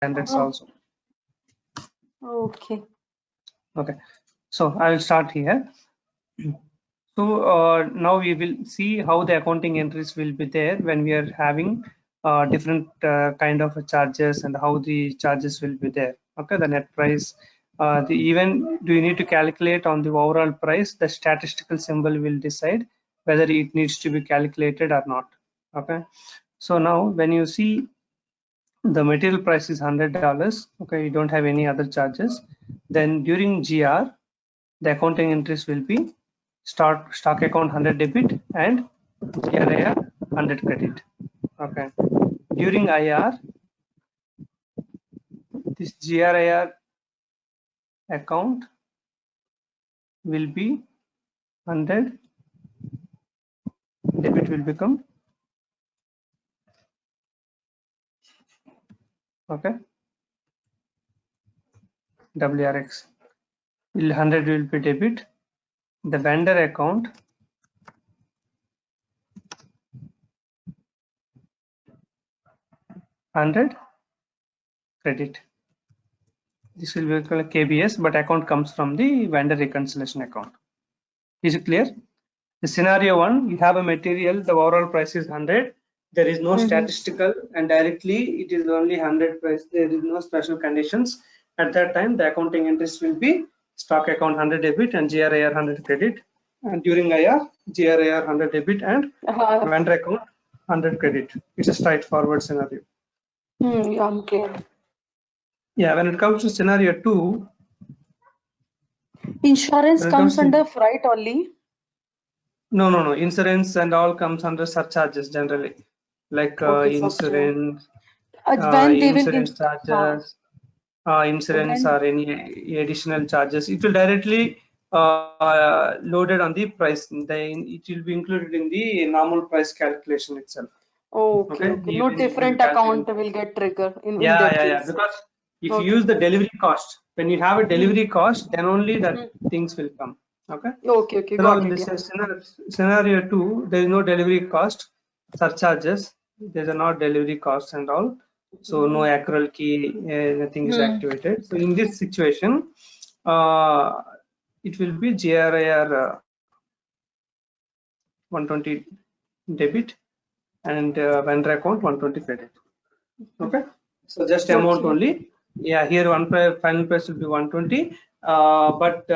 standards also. Okay. Okay, so I will start here. So now we will see how the accounting entries will be there when we are having different kind of charges and how the charges will be there. Okay, the net price, even do you need to calculate on the overall price, the statistical symbol will decide whether it needs to be calculated or not. Okay, so now when you see the material price is $100, okay, you don't have any other charges, then during GR the accounting entries will be stock account 100 debit and GRIR 100 credit. Okay, during IR this GRIR account will be 100 debit will become, okay, WRX 100 will be debit, the vendor account $100 credit. This will be called KBS, but account comes from the vendor reconciliation account. Is it clear? The scenario one, you have a material, the overall price is 100. There is no statistical, and directly it is only 100 price. There is no special conditions. At that time, the accounting entries will be stock account 100 debit and GRIR 100 credit. And during IR, GRIR 100 debit and vendor account 100 credit. It's a straightforward scenario. Yeah, I'm clear. Yeah, when it comes to scenario two, insurance comes under freight only. No. Insurance and all comes under surcharges generally, like insurance, insurance charges, insurance or any additional charges. It will directly loaded on the price. Then it will be included in the normal price calculation itself. Okay. No different account will get triggered in that case. Because if you use the delivery cost, when you have a delivery cost, then only that things will come. Okay. Okay. So now in this scenario two, there is no delivery cost, surcharges. There are not delivery costs and all. So no accrual key, nothing is activated. So in this situation, it will be GRIR 120 debit and vendor account 120 credit. Okay. So just amount only. Yeah, here final price will be 120, but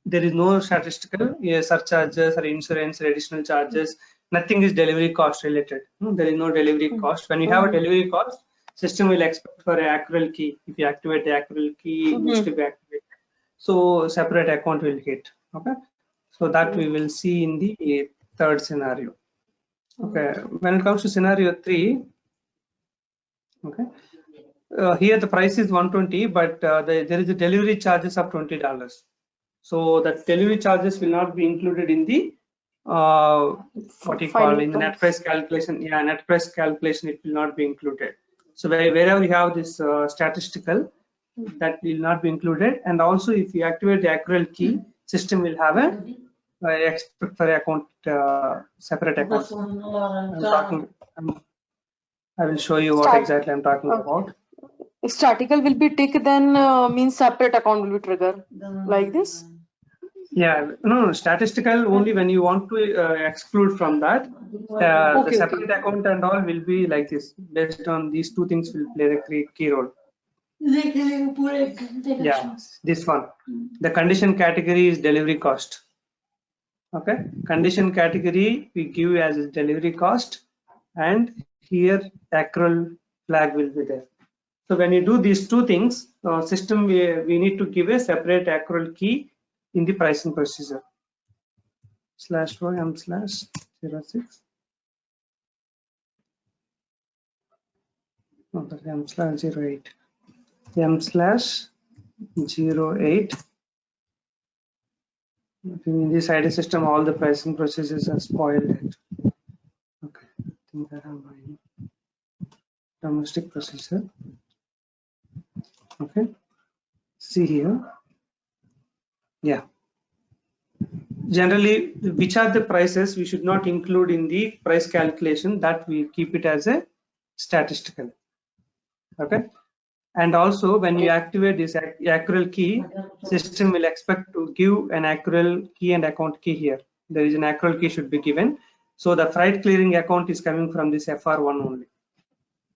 there is no statistical surcharges or insurance or additional charges. Nothing is delivery cost related. There is no delivery cost. When you have a delivery cost, system will expect for an accrual key. If you activate the accrual key, it needs to be activated. So separate account will hit. Okay. So that we will see in the third scenario. Okay. When it comes to scenario three, okay. Here the price is 120, but there is a delivery charges of $20. So the delivery charges will not be included in the what you call in the net price calculation. Yeah, net price calculation, it will not be included. So wherever you have this statistical, that will not be included. And also if you activate the accrual key, system will have a expect for account separate account. I will show you what exactly I'm talking about. If statical will be tick, then means separate account will be triggered like this. Yeah, no, statistical only when you want to exclude from that. The separate account and all will be like this. Based on these two things will play the key role. Yeah, this one. The condition category is delivery cost. Okay, condition category we give as a delivery cost, and here accrual flag will be there. So when you do these two things, system we need to give a separate accrual key in the pricing procedure. /m/06. No, that m/08. m/08. In this ID system, all the pricing procedures are spoiled. Okay, I think that I'm domestic procedure. Okay, see here. Yeah. Generally, which are the prices we should not include in the price calculation, that we keep it as a statistical. Okay, And also when you activate this accrual key, system will expect to give an accrual key and account key here. There is an accrual key should be given. So the freight clearing account is coming from this FR1 only.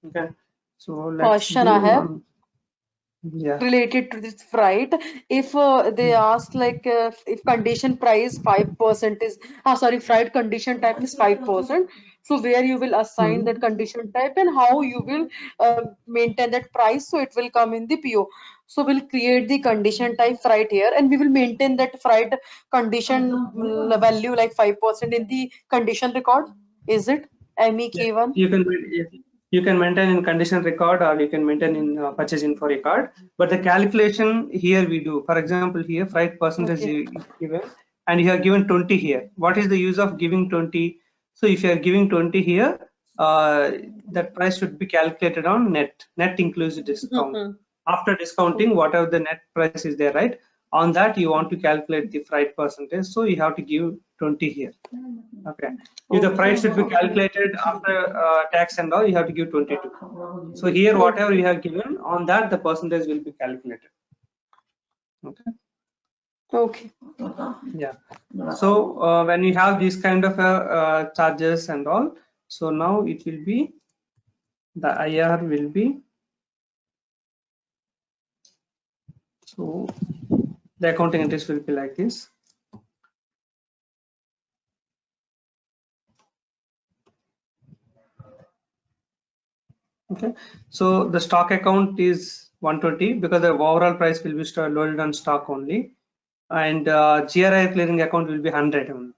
Okay. So let's Question do I have. Yeah. Related to this freight, if they ask like if condition price 5% is sorry, freight condition type is 5%, so where you will assign that condition type and how you will maintain that price, so it will come in the PO. So we'll create the condition type freight here and we will maintain that freight condition value like 5% in the condition record. Is it MEK1? You can maintain in condition record or you can maintain in purchase info record, but the calculation here we do. For example, here freight percentage is given and you have given 20 here. What is the use of giving 20? So if you are giving 20 here, that price should be calculated on net inclusive discount. After discounting, whatever the net price is there, right? On that you want to calculate the freight percentage, so you have to give 20 here. Okay. If the price should be calculated after tax and all, you have to give 22. So here, whatever you have given, on that the percentage will be calculated. Okay. Okay. Yeah. So when you have these kind of charges and all, so now it will be the IR will be, so the accounting entries will be like this. Okay, so the stock account is 120 because the overall price will be loaded on stock only, and GRI clearing account will be 100 only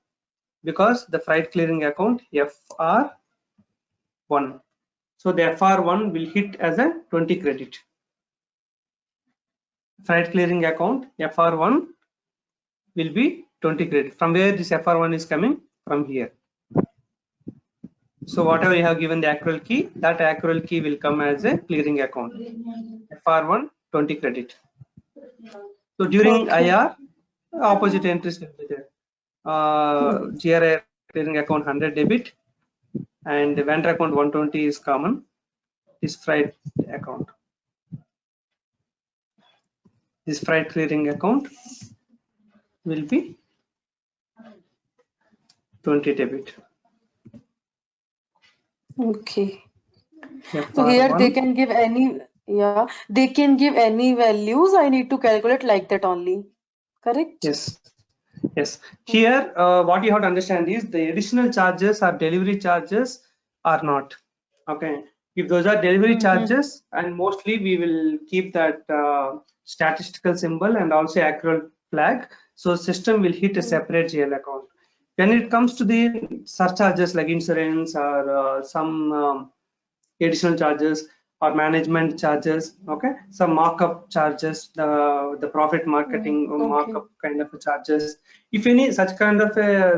because the freight clearing account FR1. So the FR1 will hit as a 20 credit. Freight clearing account FR1 will be 20 credit. From where this FR1 is coming? From here. So whatever you have given the accrual key, that accrual key will come as a clearing account. FR1 20 credit. So during IR, opposite entries will be there. GRI clearing account 100 debit and vendor account 120 is common. This freight account. This freight clearing account will be 20 debit. Okay. FR1. So here they can give any, they can give any values. I need to calculate like that only. Correct? Yes. Yes. Here, what you have to understand is the additional charges or delivery charges are not. Okay. If those are delivery charges, and mostly we will keep that statistical symbol and also accrual flag. So system will hit a separate GL account. When it comes to the surcharges like insurance or some additional charges or management charges, okay, some markup charges, the profit marketing markup kind of charges. If any such kind of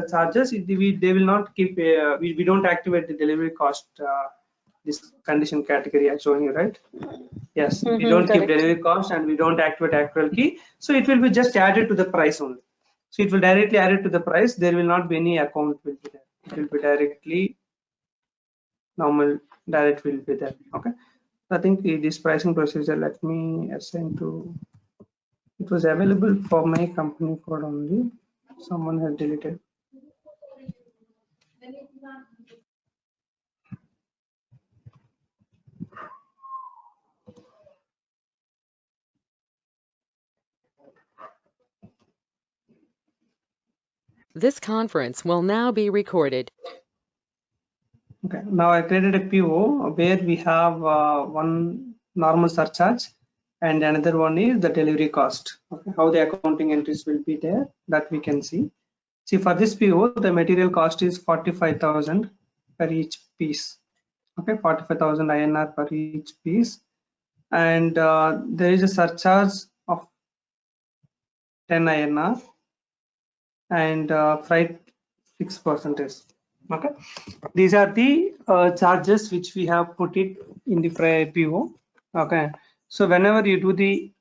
charges, they will not keep. We don't activate the delivery cost. This condition category I'm showing you, right? Yes, we don't keep delivery cost and we don't activate accrual key. So it will be just added to the price only. So it will directly add it to the price. There will not be any account will be there. It will be directly normal direct will be there. Okay. I think this pricing procedure, let me assign to, it was available for my company code only. Someone has deleted. This conference will now be recorded. Okay, now I created a PO where we have one normal surcharge and another one is the delivery cost. Okay, how the accounting entries will be there, that we can see. See, for this PO, the material cost is 45,000 per each piece. Okay, 45,000 INR per each piece, and there is a surcharge of 10 INR and freight 6%. Okay, these are the charges which we have put it in the PO. Okay, so whenever you do the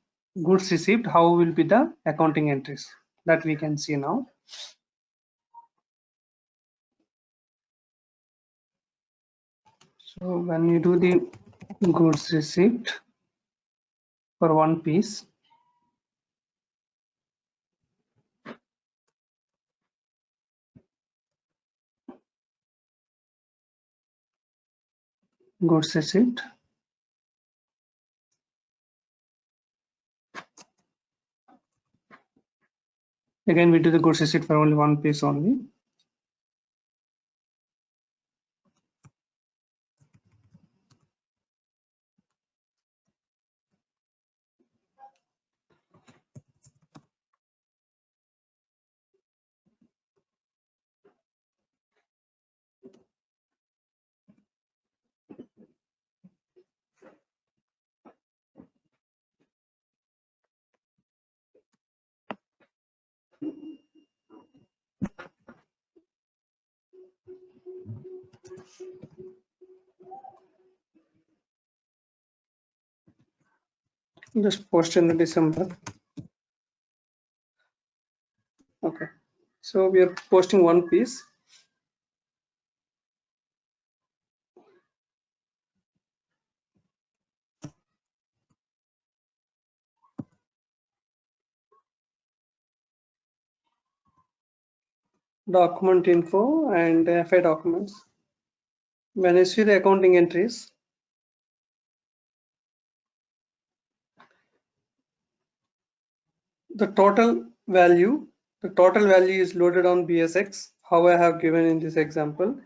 goods received, how will be the accounting entries, that we can see now. So when you do the goods received, for one piece. Goods receipt. Again, we do the goods receipt for only one piece only. Just post in the December. Okay, so we are posting one piece. Document info and FI documents. When you see the accounting entries, the total value is loaded on BSX, how I have given in this example.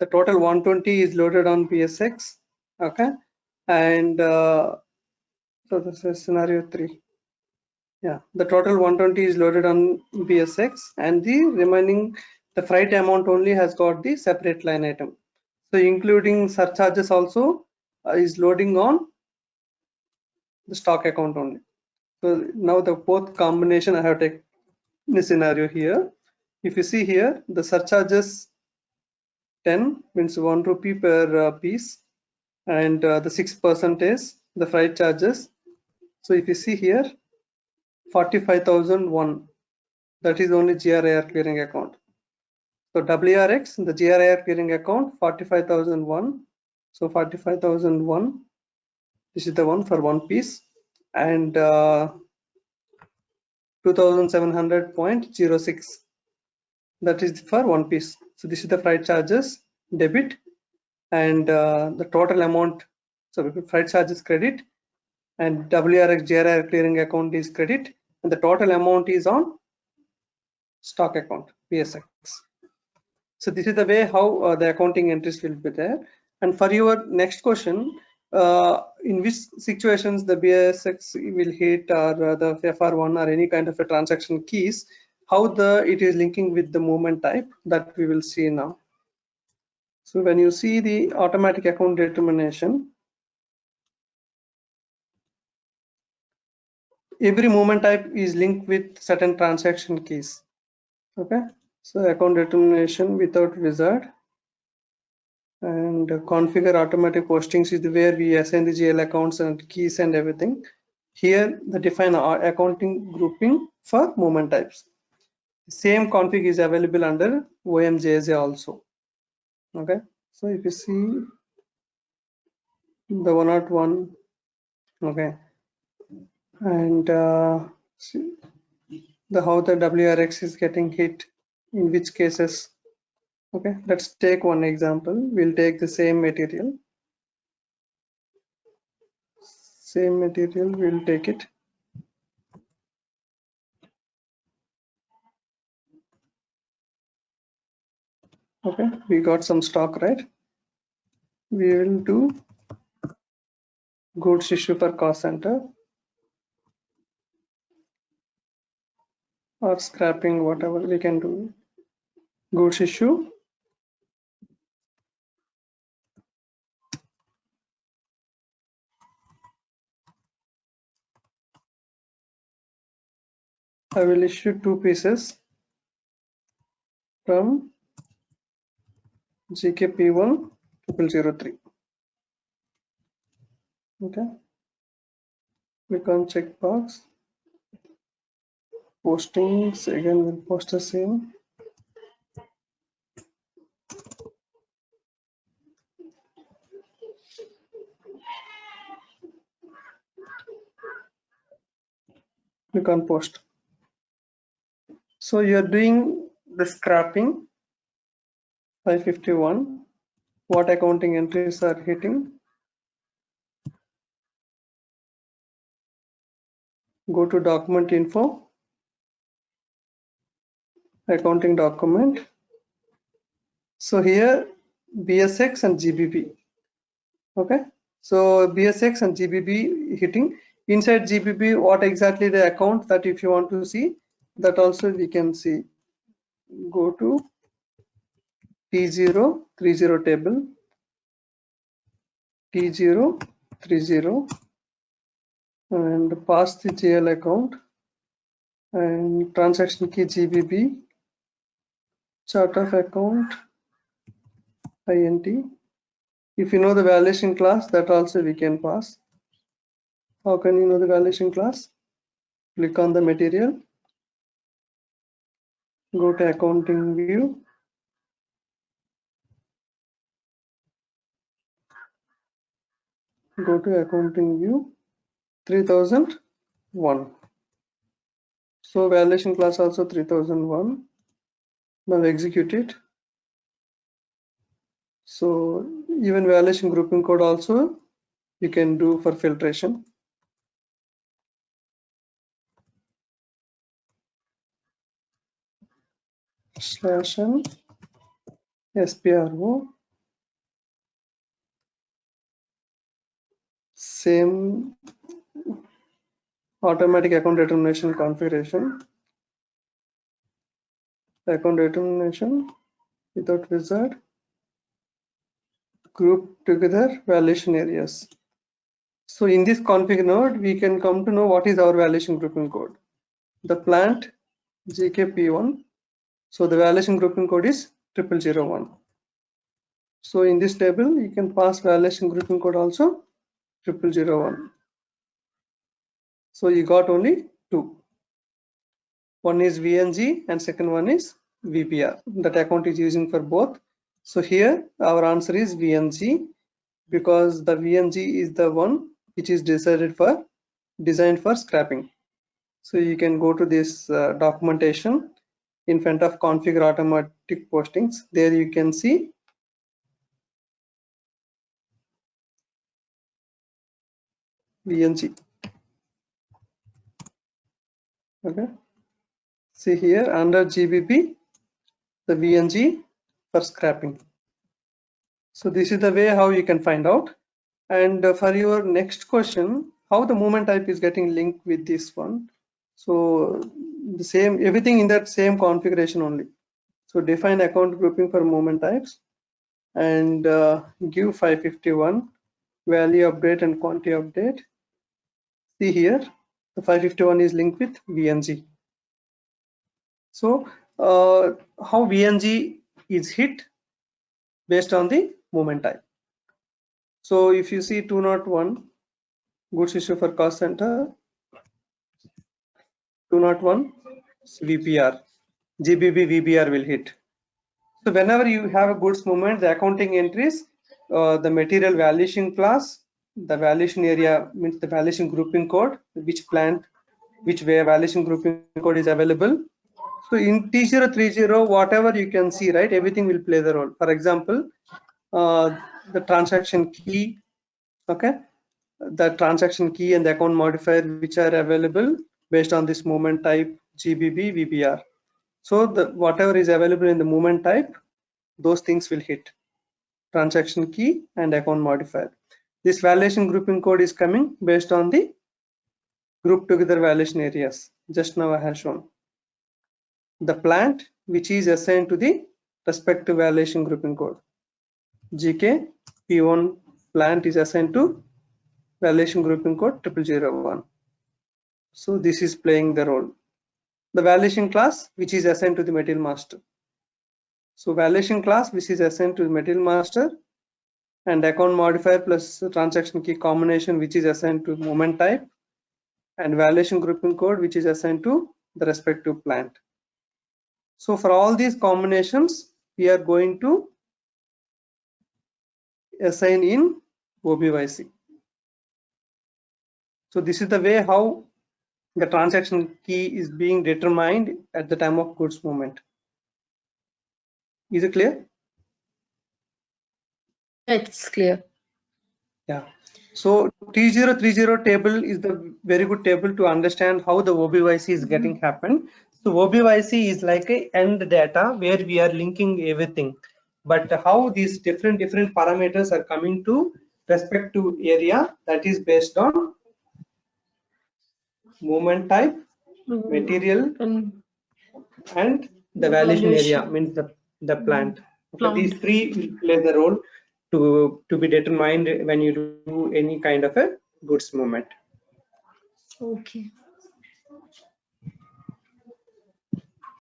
The total 120 is loaded on BSX. Okay, and so this is scenario 3. Yeah, the total 120 is loaded on BSX, and the remaining, the freight amount only has got the separate line item. So including surcharges also is loading on the stock account only. So now the both combination I have taken the scenario here. If you see here, the surcharges 10 means 1 rupee per piece, and the 6% is the freight charges. So if you see here, 45,001, that is only GRIR clearing account. So WRX, the GRIR clearing account, 45,001. So 45,001, this is the one for one piece, and 2700.06, that is for one piece. So this is the freight charges debit, and the total amount, so freight charges credit, and WRX GRIR clearing account is credit, and the total amount is on stock account BSX. So this is the way how the accounting entries will be there. And for your next question, in which situations the BSX will hit, or the FR1 or any kind of a transaction keys, how it is linking with the movement type, that we will see now. So when you see the automatic account determination, every movement type is linked with certain transaction keys. Okay, so account determination without wizard, and configure automatic postings is where we assign the GL accounts and keys and everything. Here the define our accounting grouping for movement types. Same config is available under OMJSA also. Okay, so if you see the 101, okay, and see how the WRX is getting hit, in which cases. Okay, let's take one example. We'll take the same material, we'll take it. Okay, we got some stock, right? We will do goods issue per cost center, or scrapping, whatever we can do. Goods issue, I will issue 2 pieces from GKP1 0003. Okay, click on checkbox. Postings, again we'll post the same. Click on post. So you're doing the scrapping 551. What accounting entries are hitting? Go to document info, accounting document. So here BSX and GBP. Okay. So BSX and GBP hitting. Inside GBP, what exactly the account that if you want to see, that also we can see. Go to T030 table, T030, and pass the GL account and transaction key GBP, chart of account INT. If you know the valuation class, that also we can pass. How can you know the valuation class? Click on the material, go to accounting view, go to accounting view 3001. So valuation class also 3001. Now execute it. So even valuation grouping code also you can do for filtration. /n SPRO, same automatic account determination configuration, account determination without wizard, group together valuation areas. So in this config node, we can come to know what is our valuation grouping code. The plant GKP1. So the valuation grouping code is 0001. So in this table, you can pass valuation grouping code also 0001. So you got only two. One is VNG and second one is VPR. That account is using for both. So here our answer is VNG because the VNG is the one which is designed for scrapping. So you can go to this documentation in front of configure automatic postings. There you can see VNG. Okay. See here under GBP, the VNG for scrapping. So this is the way how you can find out. And for your next question, how the movement type is getting linked with this one. So the same, everything in that same configuration only. So define account grouping for movement types and give 551 value update and quantity update. See here, the 551 is linked with VNG. So how VNG is hit based on the movement type. So if you see 201 goods issue for cost center, 201 VPR, GBP VBR will hit. So whenever you have a goods movement, the accounting entries, the material valuation class, the valuation area means the valuation grouping code, which plant, which way valuation grouping code is available. So in T030, whatever you can see, right, everything will play the role. For example, the transaction key, okay, the transaction key and the account modifier which are available based on this movement type GBP VBR. So the whatever is available in the movement type, those things will hit transaction key and account modifier. This valuation grouping code is coming based on the group together valuation areas. Just now I have shown the plant which is assigned to the respective valuation grouping code. GK P1 plant is assigned to valuation grouping code 0001. So this is playing the role. The valuation class which is assigned to the material master. So valuation class which is assigned to the material master and account modifier plus transaction key combination which is assigned to movement type and valuation grouping code which is assigned to the respective plant. So for all these combinations, we are going to assign in OBYC. So this is the way how the transaction key is being determined at the time of goods movement. Is it clear? It's clear. Yeah. So T030 table is the very good table to understand how the OBYC is getting happen. So OBYC is like a end data where we are linking everything, but how these different parameters are coming to respect to area, that is based on movement type, material, and the valuation area, means the plant. Okay, these three will play the role to be determined when you do any kind of a goods movement. Okay.